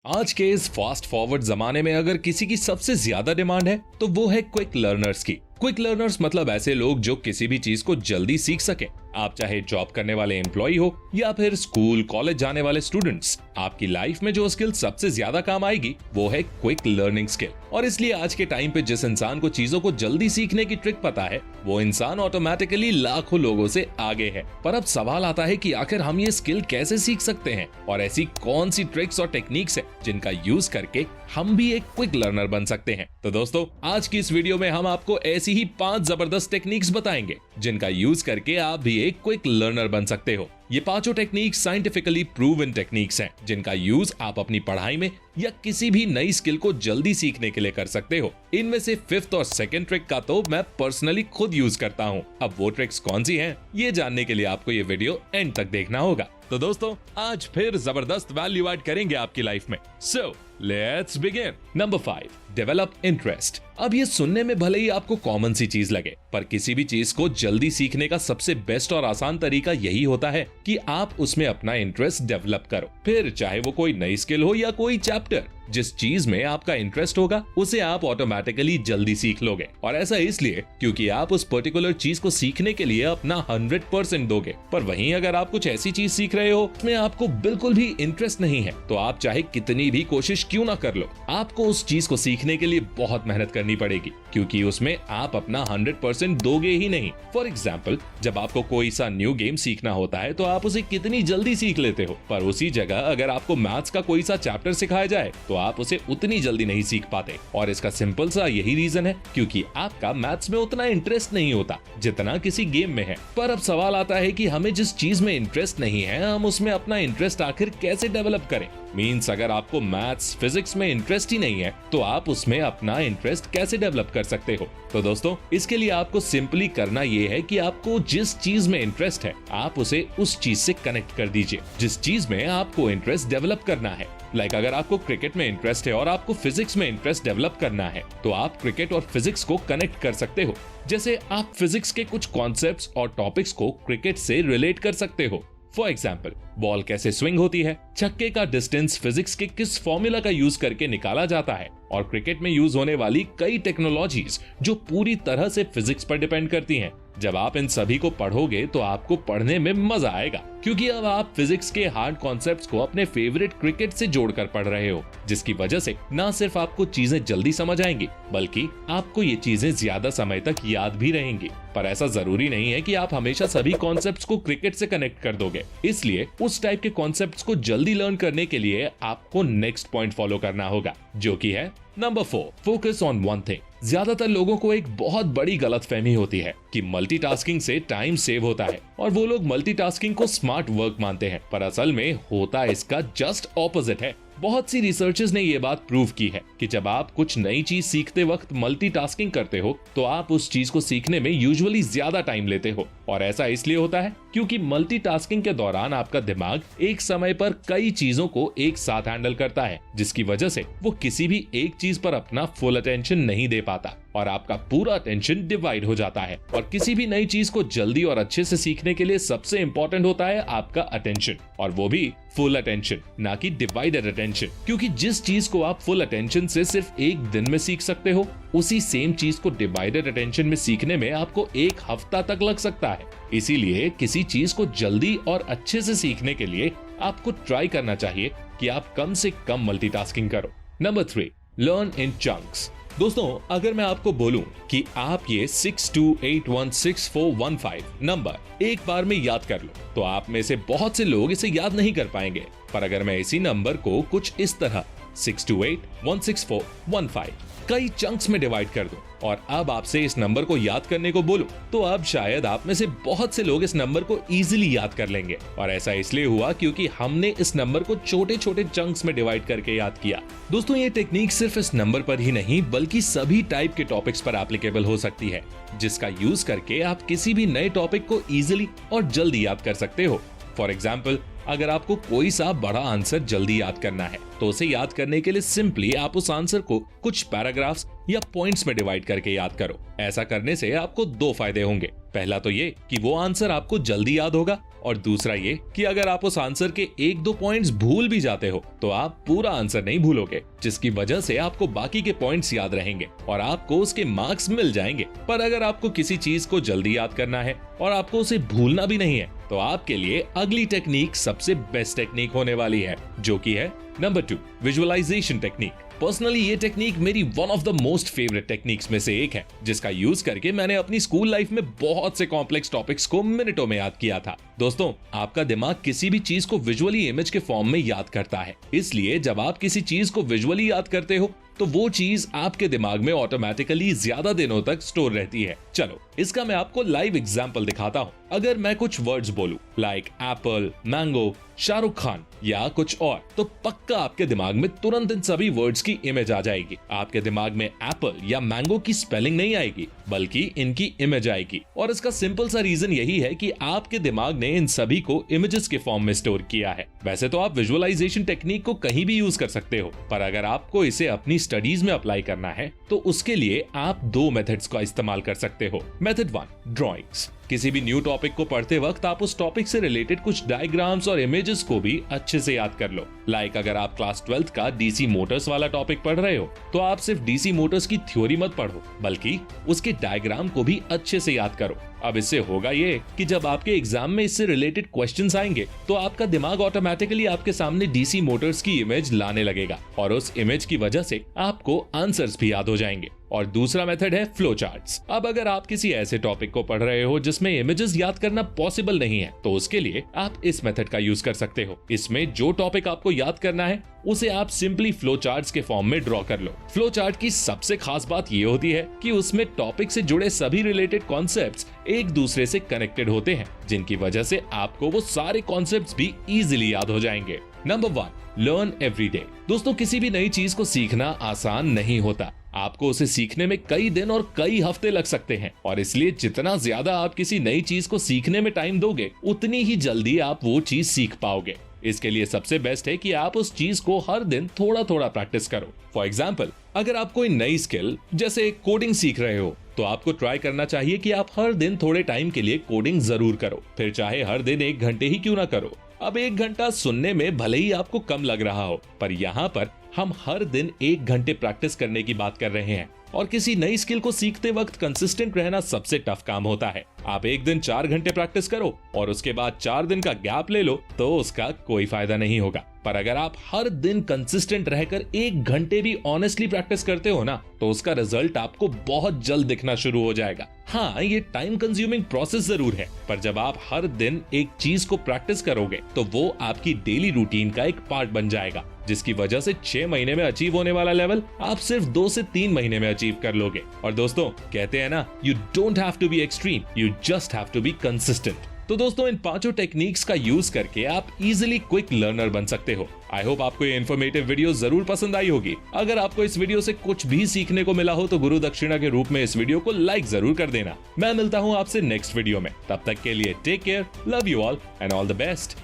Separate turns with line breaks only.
आज के इस फास्ट फॉरवर्ड जमाने में अगर किसी की सबसे ज्यादा डिमांड है तो वो है क्विक लर्नर्स की। क्विक लर्नर्स मतलब ऐसे लोग जो किसी भी चीज को जल्दी सीख सके। आप चाहे जॉब करने वाले एम्प्लॉय हो या फिर स्कूल कॉलेज जाने वाले स्टूडेंट्स, आपकी लाइफ में जो स्किल सबसे ज्यादा काम आएगी वो है क्विक लर्निंग स्किल। और इसलिए आज के टाइम पे जिस इंसान को चीजों को जल्दी सीखने की ट्रिक पता है वो इंसान ऑटोमेटिकली लाखों लोगों से आगे है। पर अब सवाल आता है कि आखिर हम ये स्किल कैसे सीख सकते हैं और ऐसी कौन सी ट्रिक्स और टेक्निक्स है जिनका यूज करके हम भी एक क्विक लर्नर बन सकते हैं। तो दोस्तों, आज की इस वीडियो में हम आपको ऐसी ही 5 जबरदस्त टेक्निक्स बताएंगे जिनका यूज करके आप भी एक क्विक लर्नर बन सकते हो। ये पांचों टेक्निक्स साइंटिफिकली प्रूवन टेक्निक्स हैं जिनका यूज आप अपनी पढ़ाई में या किसी भी नई स्किल को जल्दी सीखने के लिए कर सकते हो। इनमें से 5th और 2nd ट्रिक का तो मैं पर्सनली खुद यूज करता हूँ। अब वो ट्रिक्स कौन सी हैं, ये जानने के लिए आपको ये वीडियो एंड तक देखना होगा। तो दोस्तों, आज फिर जबरदस्त वैल्यू ऐड करेंगे आपकी लाइफ में। So let's begin. Number 5, develop interest. अब ये सुनने में भले ही आपको कॉमन सी चीज लगे, पर किसी भी चीज को जल्दी सीखने का सबसे बेस्ट और आसान तरीका यही होता है कि आप उसमें अपना इंटरेस्ट डेवलप करो। फिर चाहे वो कोई नई स्किल हो या कोई चैप्टर, जिस चीज में आपका इंटरेस्ट होगा उसे आप ऑटोमेटिकली जल्दी सीख लोगे। और ऐसा इसलिए क्योंकि आप उस पर्टिकुलर चीज को सीखने के लिए अपना 100% दोगे। पर वहीं अगर आप कुछ ऐसी चीज सीख रहे हो उसमें आपको बिल्कुल भी इंटरेस्ट नहीं है, तो आप चाहे कितनी भी कोशिश क्यों ना कर लो, आपको उस चीज को सीखने के लिए बहुत मेहनत करनी पड़ेगी, क्योंकि उसमें आप अपना 100% दोगे ही नहीं। फॉर एग्जाम्पल, जब आपको कोई सा न्यू गेम सीखना होता है तो आप उसे कितनी जल्दी सीख लेते हो, पर उसी जगह अगर आपको मैथ्स का कोई सा चैप्टर सिखाया जाए तो आप उसे उतनी जल्दी नहीं सीख पाते। और इसका सिंपल सा यही रीजन है क्योंकि आपका मैथ्स में उतना इंटरेस्ट नहीं होता जितना किसी गेम में है। पर अब सवाल आता है कि हमें जिस चीज में इंटरेस्ट नहीं है, हम उसमें अपना इंटरेस्ट आखिर कैसे डेवलप करें। मीन्स अगर आपको मैथ्स फिजिक्स में इंटरेस्ट ही नहीं है तो आप उसमें अपना इंटरेस्ट कैसे डेवलप कर सकते हो। तो दोस्तों, इसके लिए आपको सिंपली करना ये है कि आपको जिस चीज में इंटरेस्ट है आप उसे उस चीज से कनेक्ट कर दीजिए जिस चीज में आपको इंटरेस्ट डेवलप करना है। अगर आपको क्रिकेट में इंटरेस्ट है और आपको फिजिक्स में इंटरेस्ट डेवलप करना है तो आप क्रिकेट और फिजिक्स को कनेक्ट कर सकते हो। जैसे आप फिजिक्स के कुछ कॉन्सेप्ट्स और टॉपिक्स को क्रिकेट से रिलेट कर सकते हो। फॉर एग्जाम्पल, बॉल कैसे स्विंग होती है, छक्के का डिस्टेंस फिजिक्स के किस फॉर्मूला का यूज करके निकाला जाता है, और क्रिकेट में यूज होने वाली कई टेक्नोलॉजीज जो पूरी तरह से फिजिक्स पर डिपेंड करती हैं। जब आप इन सभी को पढ़ोगे तो आपको पढ़ने में मजा आएगा, क्योंकि अब आप फिजिक्स के हार्ड कॉन्सेप्ट्स को अपने फेवरेट क्रिकेट से जोड़कर पढ़ रहे हो, जिसकी वजह से न सिर्फ आपको चीजें जल्दी समझ आएंगी बल्कि आपको ये चीजें ज्यादा समय तक याद भी रहेंगी। पर ऐसा जरूरी नहीं है कि आप हमेशा सभी कॉन्सेप्ट्स को क्रिकेट से कनेक्ट कर दोगे। इसलिए उस टाइप के कॉन्सेप्ट्स को जल्दी लर्न करने के लिए आपको नेक्स्ट पॉइंट फॉलो करना होगा, जो कि है number 4, focus on one thing. ज्यादातर लोगों को एक बहुत बड़ी गलतफहमी होती है कि मल्टीटास्किंग से टाइम सेव होता है और वो लोग मल्टीटास्किंग को स्मार्ट वर्क मानते हैं, पर असल में होता इसका जस्ट ऑपोजिट है। बहुत सी रिसर्चर्स ने ये बात प्रूव की है कि जब आप कुछ नई चीज सीखते वक्त मल्टीटास्किंग करते हो तो आप उस चीज को सीखने में यूजुअली ज्यादा टाइम लेते हो। और ऐसा इसलिए होता है क्योंकि मल्टीटास्किंग के दौरान आपका दिमाग एक समय पर कई चीजों को एक साथ हैंडल करता है, जिसकी वजह से वो किसी भी एक चीज पर अपना फुल अटेंशन नहीं दे पाता और आपका पूरा अटेंशन डिवाइड हो जाता है। और किसी भी नई चीज को जल्दी और अच्छे से सीखने के लिए सबसे इंपॉर्टेंट होता है आपका अटेंशन, और वो भी फुल अटेंशन, ना कि डिवाइडेड अटेंशन। क्योंकि जिस चीज को आप फुल अटेंशन से सिर्फ एक दिन में सीख सकते हो, उसी सेम चीज को डिवाइडेड अटेंशन में सीखने में आपको 1 हफ्ता तक लग सकता है। इसीलिए किसी चीज को जल्दी और अच्छे से सीखने के लिए आपको ट्राई करना चाहिए कि आप कम से कम मल्टीटास्किंग करो। Number 3, learn in chunks. दोस्तों, अगर मैं आपको बोलूं कि आप ये 62816415 नंबर एक बार में याद कर लो, तो आप में से बहुत से लोग इसे याद नहीं कर पाएंगे। पर अगर मैं इसी नंबर को कुछ इस तरह 62816415 कई चंक्स में डिवाइड कर दूं और अब आपसे इस नंबर को याद करने को बोलूं, तो अब शायद आप में से बहुत से लोग इस नंबर को इजीली याद कर लेंगे। और ऐसा इसलिए हुआ क्योंकि हमने इस नंबर को छोटे छोटे चंक्स में डिवाइड करके याद किया। दोस्तों, ये टेक्निक सिर्फ इस नंबर पर ही नहीं बल्कि सभी टाइप के टॉपिक्स पर एप्लीकेबल हो सकती है, जिसका यूज करके आप किसी भी नए टॉपिक को इजीली और जल्दी याद कर सकते हो। फॉर एग्जाम्पल, अगर आपको कोई सा बड़ा आंसर जल्दी याद करना है तो उसे याद करने के लिए सिंपली आप उस आंसर को कुछ पैराग्राफ्स या पॉइंट्स में डिवाइड करके याद करो। ऐसा करने से आपको 2 फायदे होंगे। पहला तो ये कि वो आंसर आपको जल्दी याद होगा और दूसरा ये कि अगर आप उस आंसर के 1-2 पॉइंट्स भूल भी जाते हो तो आप पूरा आंसर नहीं भूलोगे, जिसकी वजह से आपको बाकी के पॉइंट्स याद रहेंगे और आपको उसके मार्क्स मिल जाएंगे। पर अगर आपको किसी चीज को जल्दी याद करना है और आपको उसे भूलना भी नहीं है तो आपके लिए अगली टेक्निक सबसे बेस्ट टेक्निक होने वाली है, जो कि है नंबर 2, विजुअलाइजेशन टेक्निक। पर्सनली ये टेक्निक मेरी one of the most favourite techniques में से एक है, जिसका यूज करके मैंने अपनी स्कूल लाइफ में बहुत से कॉम्प्लेक्स टॉपिक्स को मिनटों में याद किया था। दोस्तों, आपका दिमाग किसी भी चीज को विजुअली इमेज के फॉर्म में याद करता है, इसलिए जब आप किसी चीज को विजुअली याद करते हो तो वो चीज आपके दिमाग में ऑटोमेटिकली ज्यादा दिनों तक स्टोर रहती है। चलो इसका मैं आपको लाइव एग्जांपल दिखाता हूँ। अगर मैं कुछ वर्ड्स बोलूं like Apple, mango, Shahrukh Khan या कुछ और, तो पक्का आपके दिमाग में तुरंत इन सभी वर्ड्स की इमेज आ जाएगी। आपके दिमाग में एप्पल या मैंगो की स्पेलिंग नहीं आएगी, बल्कि इनकी इमेज आएगी। और इसका सिंपल सा रीजन यही है कि आपके दिमाग ने इन सभी को इमेजेस के फॉर्म में स्टोर किया है। वैसे तो आप विजुअलाइजेशन टेक्निक को कहीं भी यूज कर सकते हो, पर अगर आपको इसे अपनी स्टडीज में अप्लाई करना है तो उसके लिए आप 2 मेथड्स का इस्तेमाल कर सकते हो। Method 1, drawings. किसी भी न्यू टॉपिक को पढ़ते वक्त आप उस टॉपिक से रिलेटेड कुछ डायग्राम्स और इमेजेस को भी अच्छे से याद कर लो। लाइक अगर आप क्लास 12th का डीसी मोटर्स वाला टॉपिक पढ़ रहे हो तो आप सिर्फ डीसी मोटर्स की थ्योरी मत पढ़ो, बल्कि उसके डायग्राम को भी अच्छे से याद करो। अब इससे होगा ये कि जब आपके एग्जाम में इससे रिलेटेड क्वेश्चंस आएंगे तो आपका दिमाग ऑटोमेटिकली आपके सामने डीसी मोटर्स की इमेज लाने लगेगा और उस इमेज की वजह से आपको आंसर्स भी याद हो जाएंगे। और दूसरा मेथड है फ्लो चार्ट्स। अब अगर आप किसी ऐसे टॉपिक को पढ़ रहे हो जिसमें इमेजेस याद करना पॉसिबल नहीं है तो उसके लिए आप इस मेथड का यूज कर सकते हो। इसमें जो टॉपिक आपको याद करना है उसे आप सिंपली फ्लो चार्ट्स के फॉर्म में ड्रॉ कर लो। फ्लो चार्ट की सबसे खास बात ये होती है कि उसमें टॉपिक से जुड़े सभी रिलेटेड कॉन्सेप्ट्स एक दूसरे से कनेक्टेड होते हैं, जिनकी वजह से आपको वो सारे कॉन्सेप्ट्स भी इजीली याद हो जाएंगे। Number 1, learn every day. दोस्तों, किसी भी नई चीज को सीखना आसान नहीं होता। आपको उसे सीखने में कई दिन और कई हफ्ते लग सकते हैं और इसलिए जितना ज्यादा आप किसी नई चीज को सीखने में टाइम दोगे उतनी ही जल्दी आप वो चीज सीख पाओगे। इसके लिए सबसे बेस्ट है कि आप उस चीज को हर दिन थोड़ा थोड़ा प्रैक्टिस करो। फॉर एग्जाम्पल, अगर आप कोई नई स्किल जैसे कोडिंग सीख रहे हो तो आपको ट्राई करना चाहिए कि आप हर दिन थोड़े टाइम के लिए कोडिंग जरूर करो, फिर चाहे हर दिन 1 घंटे ही क्यों ना करो। अब 1 घंटा सुनने में भले ही आपको कम लग रहा हो, पर यहाँ पर हम हर दिन 1 घंटे प्रैक्टिस करने की बात कर रहे हैं और किसी नई स्किल को सीखते वक्त कंसिस्टेंट रहना सबसे टफ काम होता है। आप एक दिन 4 घंटे प्रैक्टिस करो और उसके बाद 4 दिन का गैप ले लो तो उसका कोई फायदा नहीं होगा। पर अगर आप हर दिन कंसिस्टेंट रहकर 1 घंटे भी ऑनेस्टली प्रैक्टिस करते हो ना तो उसका रिजल्ट आपको बहुत जल्द दिखना शुरू हो जाएगा। हाँ, ये टाइम कंज्यूमिंग प्रोसेस जरूर है, पर जब आप हर दिन एक चीज को प्रैक्टिस करोगे तो वो आपकी डेली रूटीन का एक पार्ट बन जाएगा, जिसकी वजह से 6 महीने में अचीव होने वाला लेवल आप सिर्फ 2 से 3 महीने में अचीव कर लोगे। और दोस्तों, कहते हैं ना, you don't have to be extreme, you just have to be consistent. तो दोस्तों, इन 5 टेक्निक्स का यूज करके आप इजीली क्विक लर्नर बन सकते हो। आई होप आपको ये इन्फॉर्मेटिव वीडियो जरूर पसंद आई होगी। अगर आपको इस वीडियो से कुछ भी सीखने को मिला हो तो गुरु दक्षिणा के रूप में इस वीडियो को लाइक जरूर कर देना। मैं मिलता हूँ आपसे नेक्स्ट वीडियो में, तब तक के लिए take care, love you all and all the best.